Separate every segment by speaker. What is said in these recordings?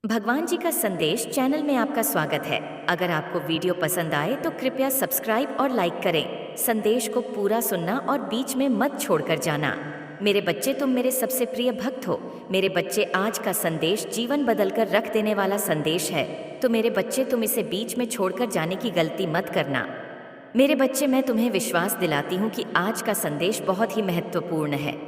Speaker 1: भगवान जी का संदेश चैनल में आपका स्वागत है। अगर आपको वीडियो पसंद आए तो कृपया सब्सक्राइब और लाइक करें। संदेश को पूरा सुनना और बीच में मत छोड़कर जाना। मेरे बच्चे, तुम मेरे सबसे प्रिय भक्त हो। मेरे बच्चे, आज का संदेश जीवन बदलकर रख देने वाला संदेश है। तो मेरे बच्चे, तुम इसे बीच में छोड़कर जाने की गलती मत करना। मेरे बच्चे, मैं तुम्हें विश्वास दिलाती हूँ कि आज का संदेश बहुत ही महत्वपूर्ण है।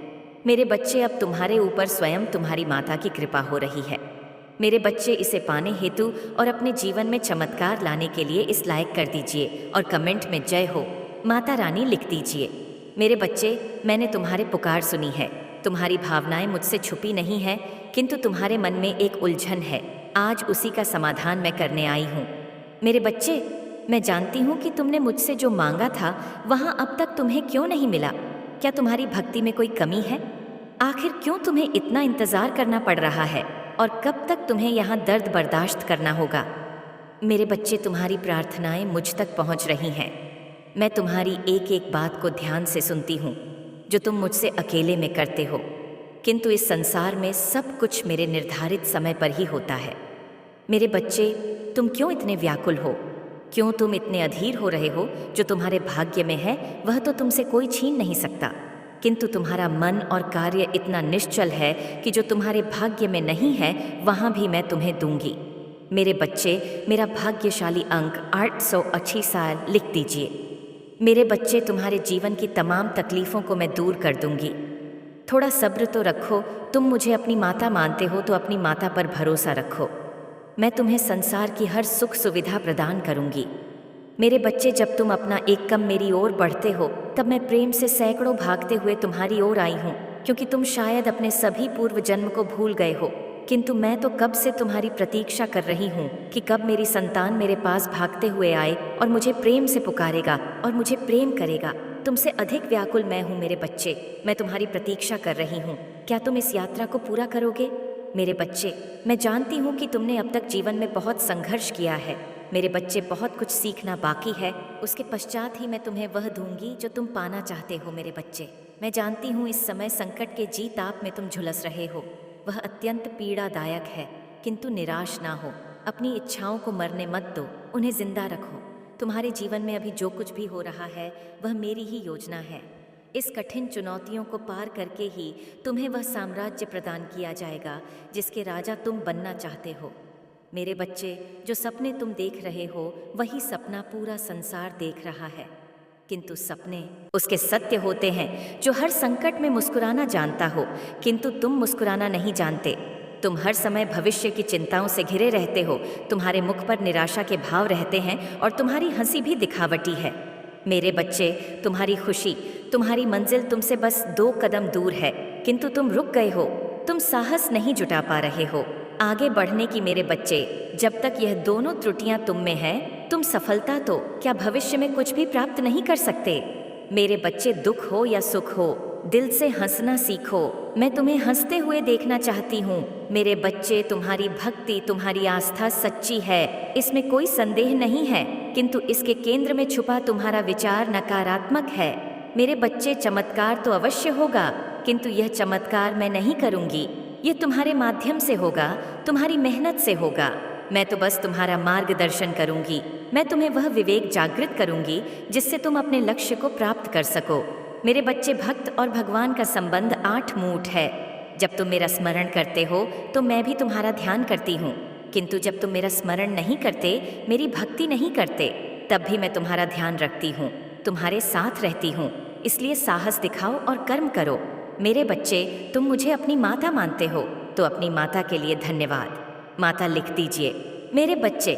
Speaker 1: मेरे बच्चे, अब तुम्हारे ऊपर स्वयं तुम्हारी माता की कृपा हो रही है। मेरे बच्चे, इसे पाने हेतु और अपने जीवन में चमत्कार लाने के लिए इस लायक कर दीजिए और कमेंट में जय हो माता रानी लिख दीजिए। मेरे बच्चे, मैंने तुम्हारे पुकार सुनी है। तुम्हारी भावनाएं मुझसे छुपी नहीं है, किंतु तुम्हारे मन में एक उलझन है। आज उसी का समाधान मैं करने आई हूँ। मेरे बच्चे, मैं जानती हूँ कि तुमने मुझसे जो मांगा था वहाँ अब तक तुम्हें क्यों नहीं मिला। क्या तुम्हारी भक्ति में कोई कमी है? आखिर क्यों तुम्हें इतना इंतजार करना पड़ रहा है और कब तक तुम्हें यहाँ दर्द बर्दाश्त करना होगा? मेरे बच्चे, तुम्हारी प्रार्थनाएं मुझ तक पहुँच रही हैं। मैं तुम्हारी एक एक बात को ध्यान से सुनती हूँ जो तुम मुझसे अकेले में करते हो। किंतु इस संसार में सब कुछ मेरे निर्धारित समय पर ही होता है। मेरे बच्चे, तुम क्यों इतने व्याकुल हो? क्यों तुम इतने अधीर हो रहे हो? जो तुम्हारे भाग्य में है वह तो तुमसे कोई छीन नहीं सकता, किंतु तुम्हारा मन और कार्य इतना निश्चल है कि जो तुम्हारे भाग्य में नहीं है वहाँ भी मैं तुम्हें दूंगी। मेरे बच्चे, मेरा भाग्यशाली अंक 880 साल लिख दीजिए। मेरे बच्चे, तुम्हारे जीवन की तमाम तकलीफ़ों को मैं दूर कर दूंगी। थोड़ा सब्र तो रखो। तुम मुझे अपनी माता मानते हो तो अपनी माता पर भरोसा रखो। मैं तुम्हें संसार की हर सुख सुविधा प्रदान करूंगी। मेरे बच्चे, जब तुम अपना एक कदम मेरी ओर बढ़ते हो तब मैं प्रेम से सैकड़ों भागते हुए तुम्हारी ओर आई हूँ, क्योंकि तुम शायद अपने सभी पूर्व जन्म को भूल गए हो। किंतु मैं तो कब से तुम्हारी प्रतीक्षा कर रही हूँ कि कब मेरी संतान मेरे पास भागते हुए आए और मुझे प्रेम से पुकारेगा और मुझे प्रेम करेगा। तुमसे अधिक व्याकुल मैं हूँ मेरे बच्चे। मैं तुम्हारी प्रतीक्षा कर रही हूँ। क्या तुम इस यात्रा को पूरा करोगे? मेरे बच्चे, मैं जानती हूँ कि तुमने अब तक जीवन में बहुत संघर्ष किया है। मेरे बच्चे, बहुत कुछ सीखना बाकी है। उसके पश्चात ही मैं तुम्हें वह दूंगी जो तुम पाना चाहते हो। मेरे बच्चे, मैं जानती हूँ इस समय संकट के जी ताप में तुम झुलस रहे हो। वह अत्यंत पीड़ादायक है, किंतु निराश ना हो। अपनी इच्छाओं को मरने मत दो, उन्हें जिंदा रखो। तुम्हारे जीवन में अभी जो कुछ भी हो रहा है वह मेरी ही योजना है। इस कठिन चुनौतियों को पार करके ही तुम्हें वह साम्राज्य प्रदान किया जाएगा जिसके राजा तुम बनना चाहते हो। मेरे बच्चे, जो सपने तुम देख रहे हो वही सपना पूरा संसार देख रहा है, किंतु सपने उसके सत्य होते हैं जो हर संकट में मुस्कुराना जानता हो, किंतु तुम मुस्कुराना नहीं जानते। तुम हर समय भविष्य की चिंताओं से घिरे रहते हो। तुम्हारे मुख पर निराशा के भाव रहते हैं और तुम्हारी हंसी भी दिखावटी है। मेरे बच्चे, तुम्हारी खुशी, तुम्हारी मंजिल तुमसे बस 2 कदम दूर है, किंतु तुम रुक गए हो। तुम साहस नहीं जुटा पा रहे हो आगे बढ़ने की। मेरे बच्चे, जब तक यह दोनों त्रुटियां तुम में हैं, तुम सफलता तो क्या भविष्य में कुछ भी प्राप्त नहीं कर सकते। मेरे बच्चे, दुख हो या सुख हो, दिल से हंसना सीखो। मैं तुम्हें हंसते हुए देखना चाहती हूँ। मेरे बच्चे, तुम्हारी भक्ति, तुम्हारी आस्था सच्ची है, इसमें कोई संदेह नहीं है, किंतु इसके केंद्र में छुपा तुम्हारा विचार नकारात्मक है। मेरे बच्चे, चमत्कार तो अवश्य होगा, किंतु यह चमत्कार मैं नहीं करूँगी। ये तुम्हारे माध्यम से होगा, तुम्हारी मेहनत से होगा। मैं तो बस तुम्हारा मार्गदर्शन करूंगी। मैं तुम्हें वह विवेक जागृत करूंगी जिससे तुम अपने लक्ष्य को प्राप्त कर सको। मेरे बच्चे, भक्त और भगवान का संबंध 8 मूठ है। जब तुम मेरा स्मरण करते हो तो मैं भी तुम्हारा ध्यान करती हूँ, किंतु जब तुम मेरा स्मरण नहीं करते, मेरी भक्ति नहीं करते, तब भी मैं तुम्हारा ध्यान रखती हूँ, तुम्हारे साथ रहती हूँ। इसलिए साहस दिखाओ और कर्म करो। मेरे बच्चे, तुम मुझे अपनी माता मानते हो तो अपनी माता के लिए धन्यवाद। माता लिख दीजिए। मेरे बच्चे,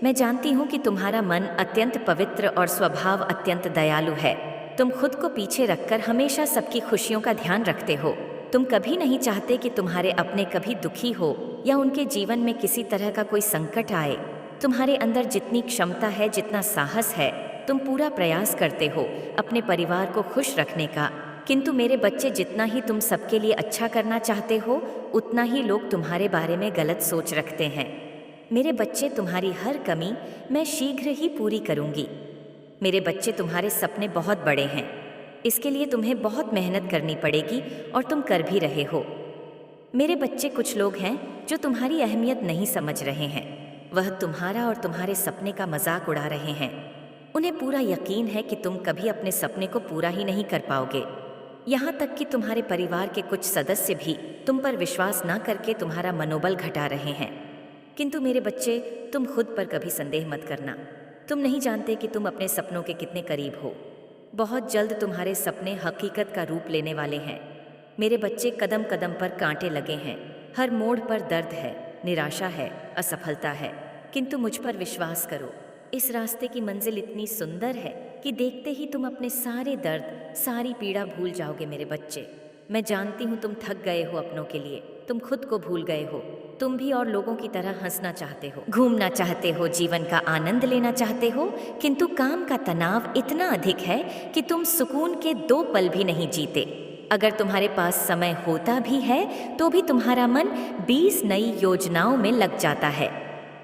Speaker 1: मैं जानती हूँ कि तुम्हारा मन अत्यंत पवित्र और स्वभाव अत्यंत दयालु है। तुम खुद को पीछे रखकर हमेशा सबकी खुशियों का ध्यान रखते हो। तुम कभी नहीं चाहते कि तुम्हारे अपने कभी दुखी हो या उनके जीवन में किसी तरह का कोई संकट आए। तुम्हारे अंदर जितनी क्षमता है, जितना साहस है, तुम पूरा प्रयास करते हो अपने परिवार को खुश रखने का। किंतु मेरे बच्चे, जितना ही तुम सबके लिए अच्छा करना चाहते हो, उतना ही लोग तुम्हारे बारे में गलत सोच रखते हैं। मेरे बच्चे, तुम्हारी हर कमी मैं शीघ्र ही पूरी करूंगी। मेरे बच्चे, तुम्हारे सपने बहुत बड़े हैं, इसके लिए तुम्हें बहुत मेहनत करनी पड़ेगी और तुम कर भी रहे हो। मेरे बच्चे, कुछ लोग हैं जो तुम्हारी अहमियत नहीं समझ रहे हैं। वह तुम्हारा और तुम्हारे सपने का मजाक उड़ा रहे हैं। उन्हें पूरा यकीन है कि तुम कभी अपने सपने को पूरा ही नहीं कर पाओगे। यहाँ तक कि तुम्हारे परिवार के कुछ सदस्य भी तुम पर विश्वास ना करके तुम्हारा मनोबल घटा रहे हैं। किंतु मेरे बच्चे, तुम खुद पर कभी संदेह मत करना। तुम नहीं जानते कि तुम अपने सपनों के कितने करीब हो। बहुत जल्द तुम्हारे सपने हकीकत का रूप लेने वाले हैं। मेरे बच्चे, कदम कदम पर कांटे लगे हैं, हर मोड़ पर दर्द है, निराशा है, असफलता है, किंतु मुझ पर विश्वास करो। इस रास्ते की मंजिल इतनी सुंदर है कि देखते ही तुम अपने सारे दर्द, सारी पीड़ा भूल जाओगे मेरे बच्चे। मैं जानती हूँ तुम थक गए हो अपनों के लिए, तुम खुद को भूल गए हो। तुम भी और लोगों की तरह हंसना चाहते हो, घूमना चाहते हो, जीवन का आनंद लेना चाहते हो, किंतु काम का तनाव इतना अधिक है कि तुम सुकून के 2 पल भी नहीं जीते। अगर तुम्हारे पास समय होता भी है तो भी तुम्हारा मन 20 नई योजनाओं में लग जाता है।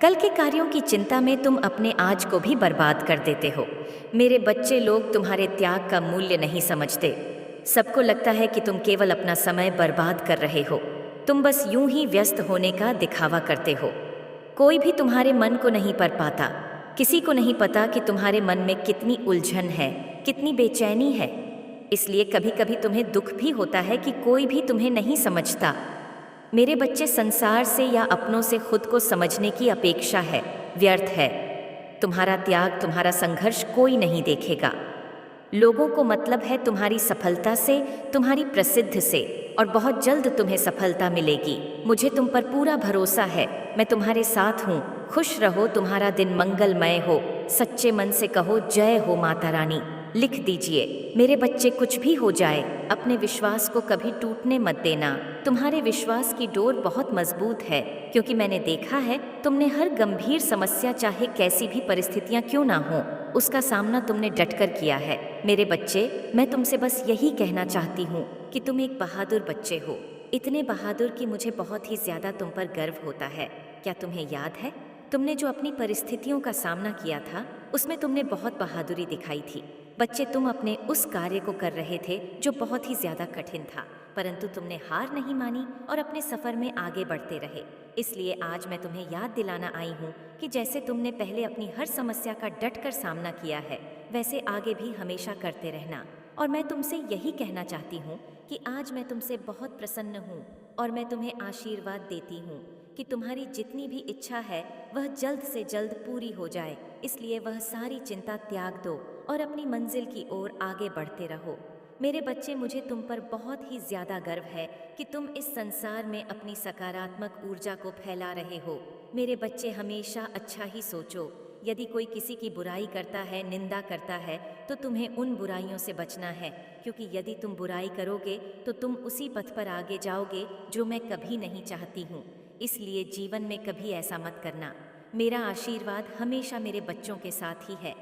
Speaker 1: कल के कार्यों की चिंता में तुम अपने आज को भी बर्बाद कर देते हो। मेरे बच्चे, लोग तुम्हारे त्याग का मूल्य नहीं समझते। सबको लगता है कि तुम केवल अपना समय बर्बाद कर रहे हो। तुम बस यूं ही व्यस्त होने का दिखावा करते हो। कोई भी तुम्हारे मन को नहीं पढ़ पाता। किसी को नहीं पता कि तुम्हारे मन में कितनी उलझन है, कितनी बेचैनी है। इसलिए कभी कभी तुम्हें दुख भी होता है कि कोई भी तुम्हें नहीं समझता। मेरे बच्चे, संसार से या अपनों से खुद को समझने की अपेक्षा है, व्यर्थ है। तुम्हारा त्याग, तुम्हारा संघर्ष कोई नहीं देखेगा। लोगों को मतलब है तुम्हारी सफलता से, तुम्हारी प्रसिद्ध से, और बहुत जल्द तुम्हें सफलता मिलेगी। मुझे तुम पर पूरा भरोसा है। मैं तुम्हारे साथ हूँ। खुश रहो, तुम्हारा दिन मंगलमय हो। सच्चे मन से कहो, जय हो माता रानी। लिख दीजिए। मेरे बच्चे, कुछ भी हो जाए, अपने विश्वास को कभी टूटने मत देना। तुम्हारे विश्वास की डोर बहुत मजबूत है, क्योंकि मैंने देखा है तुमने हर गंभीर समस्या, चाहे कैसी भी परिस्थितियां क्यों ना हो, उसका सामना तुमने डटकर किया है। मेरे बच्चे, मैं तुमसे बस यही कहना चाहती हूँ कि तुम एक बहादुर बच्चे हो। इतने बहादुर कि मुझे बहुत ही ज्यादा तुम पर गर्व होता है। क्या तुम्हें याद है, तुमने जो अपनी परिस्थितियों का सामना किया था, उसमें तुमने बहुत बहादुरी दिखाई थी। बच्चे, तुम अपने उस कार्य को कर रहे थे जो बहुत ही ज्यादा कठिन था, परंतु तुमने हार नहीं मानी और अपने सफर में आगे बढ़ते रहे। इसलिए आज मैं तुम्हें याद दिलाना आई हूँ कि जैसे तुमने पहले अपनी हर समस्या का डटकर सामना किया है, वैसे आगे भी हमेशा करते रहना। और मैं तुमसे यही कहना चाहती हूँ कि आज मैं तुमसे बहुत प्रसन्न हूँ और मैं तुम्हें आशीर्वाद देती हूँ कि तुम्हारी जितनी भी इच्छा है वह जल्द से जल्द पूरी हो जाए। इसलिए वह सारी चिंता त्याग दो और अपनी मंजिल की ओर आगे बढ़ते रहो। मेरे बच्चे, मुझे तुम पर बहुत ही ज्यादा गर्व है कि तुम इस संसार में अपनी सकारात्मक ऊर्जा को फैला रहे हो। मेरे बच्चे, हमेशा अच्छा ही सोचो। यदि कोई किसी की बुराई करता है, निंदा करता है, तो तुम्हें उन बुराइयों से बचना है, क्योंकि यदि तुम बुराई करोगे तो तुम उसी पथ पर आगे जाओगे जो मैं कभी नहीं चाहती हूँ। इसलिए जीवन में कभी ऐसा मत करना। मेरा आशीर्वाद हमेशा मेरे बच्चों के साथ ही है।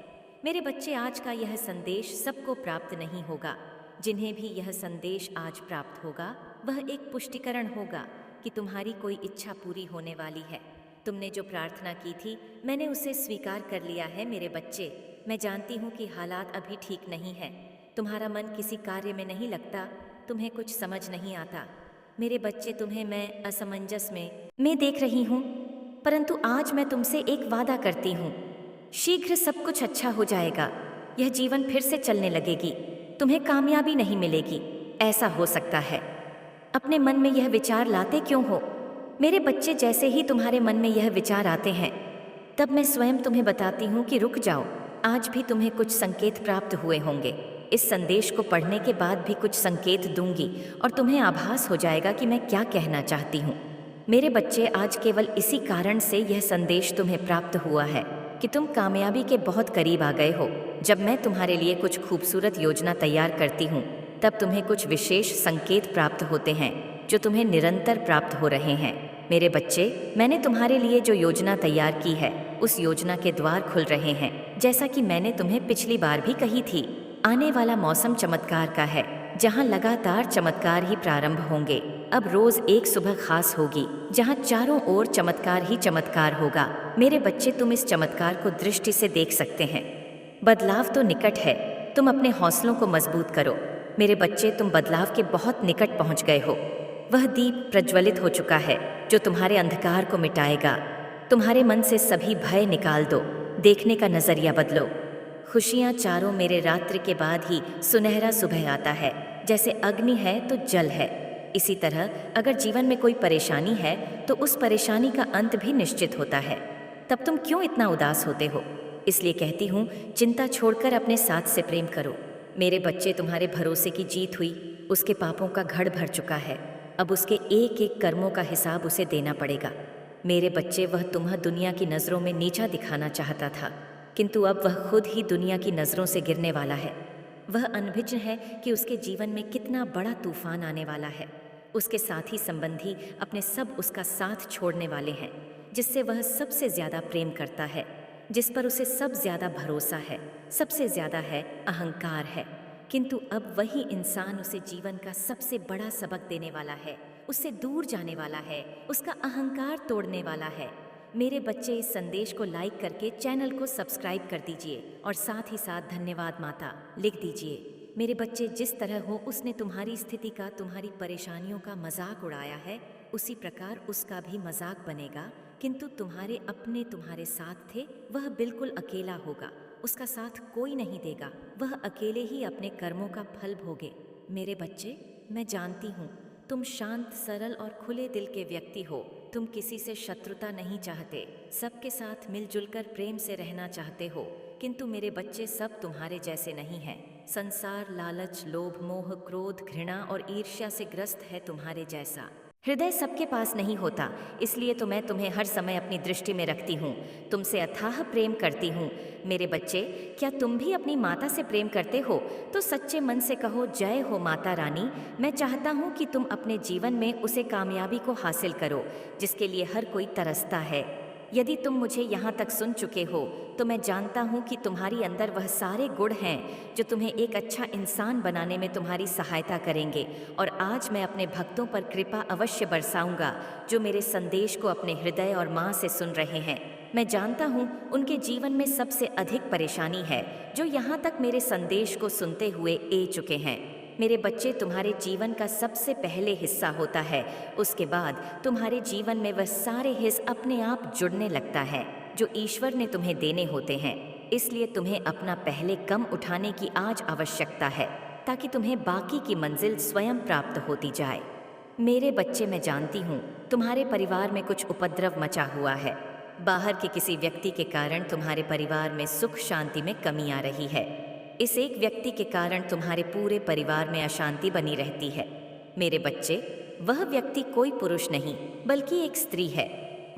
Speaker 1: मेरे बच्चे, आज का यह संदेश सबको प्राप्त नहीं होगा। जिन्हें भी यह संदेश आज प्राप्त होगा, वह एक पुष्टिकरण होगा कि तुम्हारी कोई इच्छा पूरी होने वाली है। तुमने जो प्रार्थना की थी, मैंने उसे स्वीकार कर लिया है। मेरे बच्चे, मैं जानती हूँ कि हालात अभी ठीक नहीं है। तुम्हारा मन किसी कार्य में नहीं लगता, तुम्हें कुछ समझ नहीं आता। मेरे बच्चे, तुम्हें मैं असमंजस में देख रही हूँ, परंतु आज मैं तुमसे एक वादा करती हूँ, शीघ्र सब कुछ अच्छा हो जाएगा। यह जीवन फिर से चलने लगेगी। तुम्हें कामयाबी नहीं मिलेगी, ऐसा हो सकता है। अपने मन में यह विचार लाते क्यों हो? मेरे बच्चे, जैसे ही तुम्हारे मन में यह विचार आते हैं, तब मैं स्वयं तुम्हें बताती हूँ कि रुक जाओ। आज भी तुम्हें कुछ संकेत प्राप्त हुए होंगे। इस संदेश को पढ़ने के बाद भी कुछ संकेत दूंगी और तुम्हें आभास हो जाएगा कि मैं क्या कहना चाहती हूँ। मेरे बच्चे, आज केवल इसी कारण से यह संदेश तुम्हें प्राप्त हुआ है कि तुम कामयाबी के बहुत करीब आ गए हो। जब मैं तुम्हारे लिए कुछ खूबसूरत योजना तैयार करती हूँ, तब तुम्हें कुछ विशेष संकेत प्राप्त होते हैं जो तुम्हें निरंतर प्राप्त हो रहे हैं। मेरे बच्चे, मैंने तुम्हारे लिए जो योजना तैयार की है, उस योजना के द्वार खुल रहे हैं। जैसा कि मैंने तुम्हें पिछली बार भी कही थी, आने वाला मौसम चमत्कार का है, जहां लगातार चमत्कार ही प्रारंभ होंगे। अब रोज एक सुबह खास होगी, जहां चारों ओर चमत्कार ही चमत्कार होगा। मेरे बच्चे, तुम इस चमत्कार को दृष्टि से देख सकते हैं। बदलाव तो निकट है, तुम अपने हौसलों को मजबूत करो। मेरे बच्चे, तुम बदलाव के बहुत निकट पहुंच गए हो। वह दीप प्रज्वलित हो चुका है जो तुम्हारे अंधकार को मिटाएगा। तुम्हारे मन से सभी भय निकाल दो, देखने का नजरिया बदलो। खुशियाँ चारों मेरे रात्रि के बाद ही सुनहरा सुबह आता है। जैसे अग्नि है तो जल है, इसी तरह अगर जीवन में कोई परेशानी है तो उस परेशानी का अंत भी निश्चित होता है। तब तुम क्यों इतना उदास होते हो? इसलिए कहती हूँ, चिंता छोड़कर अपने साथ से प्रेम करो। मेरे बच्चे, तुम्हारे भरोसे की जीत हुई। उसके पापों का घड़ भर चुका है। अब उसके एक एक कर्मों का हिसाब उसे देना पड़ेगा। मेरे बच्चे, वह तुम्हें दुनिया की नज़रों में नीचा दिखाना चाहता था, किंतु अब वह खुद ही दुनिया की नज़रों से गिरने वाला है। वह अनभिज्ञ है कि उसके जीवन में कितना बड़ा तूफान आने वाला है। उसके साथी संबंधी अपने सब उसका साथ छोड़ने वाले हैं। जिससे वह सबसे ज़्यादा प्रेम करता है, जिस पर उसे सब ज़्यादा भरोसा है, सबसे ज़्यादा है अहंकार है। किंतु अब वही इंसान उसे जीवन का सबसे बड़ा सबक देने वाला है, उससे दूर जाने वाला है, उसका अहंकार तोड़ने वाला है। मेरे बच्चे, इस संदेश को लाइक करके चैनल को सब्सक्राइब कर दीजिए और साथ ही साथ धन्यवाद माता लिख दीजिए। मेरे बच्चे, जिस तरह हो उसने तुम्हारी स्थिति का, तुम्हारी परेशानियों का मजाक उड़ाया है, उसी प्रकार उसका भी मजाक बनेगा। किंतु तुम्हारे अपने तुम्हारे साथ थे, वह बिल्कुल अकेला होगा, उसका साथ कोई नहीं देगा। वह अकेले ही अपने कर्मों का फल भोगे। मेरे बच्चे, मैं जानती हूँ तुम शांत, सरल और खुले दिल के व्यक्ति हो। तुम किसी से शत्रुता नहीं चाहते, सबके साथ मिलजुल कर प्रेम से रहना चाहते हो। किंतु मेरे बच्चे, सब तुम्हारे जैसे नहीं हैं। संसार लालच, लोभ, मोह, क्रोध, घृणा और ईर्ष्या से ग्रस्त है तुम्हारे जैसा। हृदय सबके पास नहीं होता, इसलिए तो मैं तुम्हें हर समय अपनी दृष्टि में रखती हूँ, तुमसे अथाह प्रेम करती हूँ। मेरे बच्चे, क्या तुम भी अपनी माता से प्रेम करते हो? तो सच्चे मन से कहो, जय हो माता रानी। मैं चाहता हूँ कि तुम अपने जीवन में उसे कामयाबी को हासिल करो जिसके लिए हर कोई तरसता है। यदि तुम मुझे यहाँ तक सुन चुके हो तो मैं जानता हूँ कि तुम्हारी अंदर वह सारे गुण हैं जो तुम्हें एक अच्छा इंसान बनाने में तुम्हारी सहायता करेंगे। और आज मैं अपने भक्तों पर कृपा अवश्य बरसाऊंगा जो मेरे संदेश को अपने हृदय और माँ से सुन रहे हैं। मैं जानता हूँ उनके जीवन में सबसे अधिक परेशानी है, जो यहाँ तक मेरे संदेश को सुनते हुए ए चुके हैं। मेरे बच्चे, तुम्हारे जीवन का सबसे पहले हिस्सा होता है, उसके बाद तुम्हारे जीवन में वह सारे हिस्से अपने आप जुड़ने लगता है जो ईश्वर ने तुम्हें देने होते हैं। इसलिए तुम्हें अपना पहले कम उठाने की आज आवश्यकता है, ताकि तुम्हें बाकी की मंजिल स्वयं प्राप्त होती जाए। मेरे बच्चे, मैं जानती हूँ तुम्हारे परिवार में कुछ उपद्रव मचा हुआ है। बाहर के किसी व्यक्ति के कारण तुम्हारे परिवार में सुख शांति में कमी आ रही है। इस एक व्यक्ति के कारण तुम्हारे पूरे परिवार में अशांति बनी रहती है। मेरे बच्चे, वह व्यक्ति कोई पुरुष नहीं बल्कि एक स्त्री है।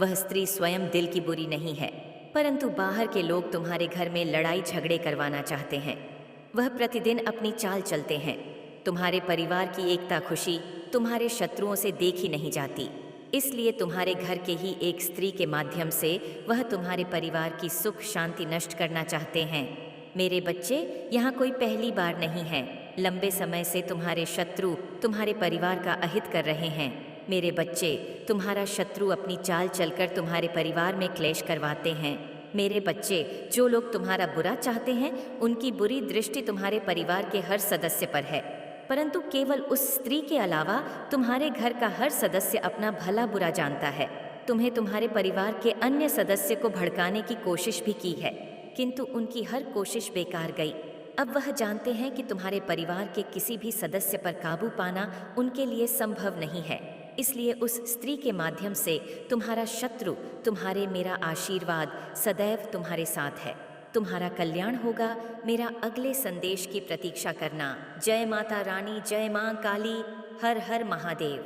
Speaker 1: वह स्त्री स्वयं दिल की बुरी नहीं है, परंतु बाहर के लोग तुम्हारे घर में लड़ाई झगड़े करवाना चाहते हैं। वह प्रतिदिन अपनी चाल चलते हैं। तुम्हारे परिवार की एकता खुशी तुम्हारे शत्रुओं से देखी नहीं जाती, इसलिए तुम्हारे घर के ही एक स्त्री के माध्यम से वह तुम्हारे परिवार की सुख शांति नष्ट करना चाहते हैं। मेरे बच्चे, यहाँ कोई पहली बार नहीं है। लंबे समय से तुम्हारे शत्रु तुम्हारे परिवार का अहित कर रहे हैं। मेरे बच्चे, तुम्हारा शत्रु अपनी चाल चलकर तुम्हारे परिवार में क्लेश करवाते हैं। मेरे बच्चे, जो लोग तुम्हारा बुरा चाहते हैं उनकी बुरी दृष्टि तुम्हारे परिवार के हर सदस्य पर है, परंतु केवल उस स्त्री के अलावा तुम्हारे घर का हर सदस्य अपना भला बुरा जानता है। तुम्हें तुम्हारे परिवार के अन्य सदस्य को भड़काने की कोशिश भी की है, किंतु उनकी हर कोशिश बेकार गई। अब वह जानते हैं कि तुम्हारे परिवार के किसी भी सदस्य पर काबू पाना उनके लिए संभव नहीं है। इसलिए उस स्त्री के माध्यम से तुम्हारा शत्रु तुम्हारे मेरा आशीर्वाद सदैव तुम्हारे साथ है। तुम्हारा कल्याण होगा। मेरा अगले संदेश की प्रतीक्षा करना। जय माता रानी, जय मां काली, हर हर महादेव।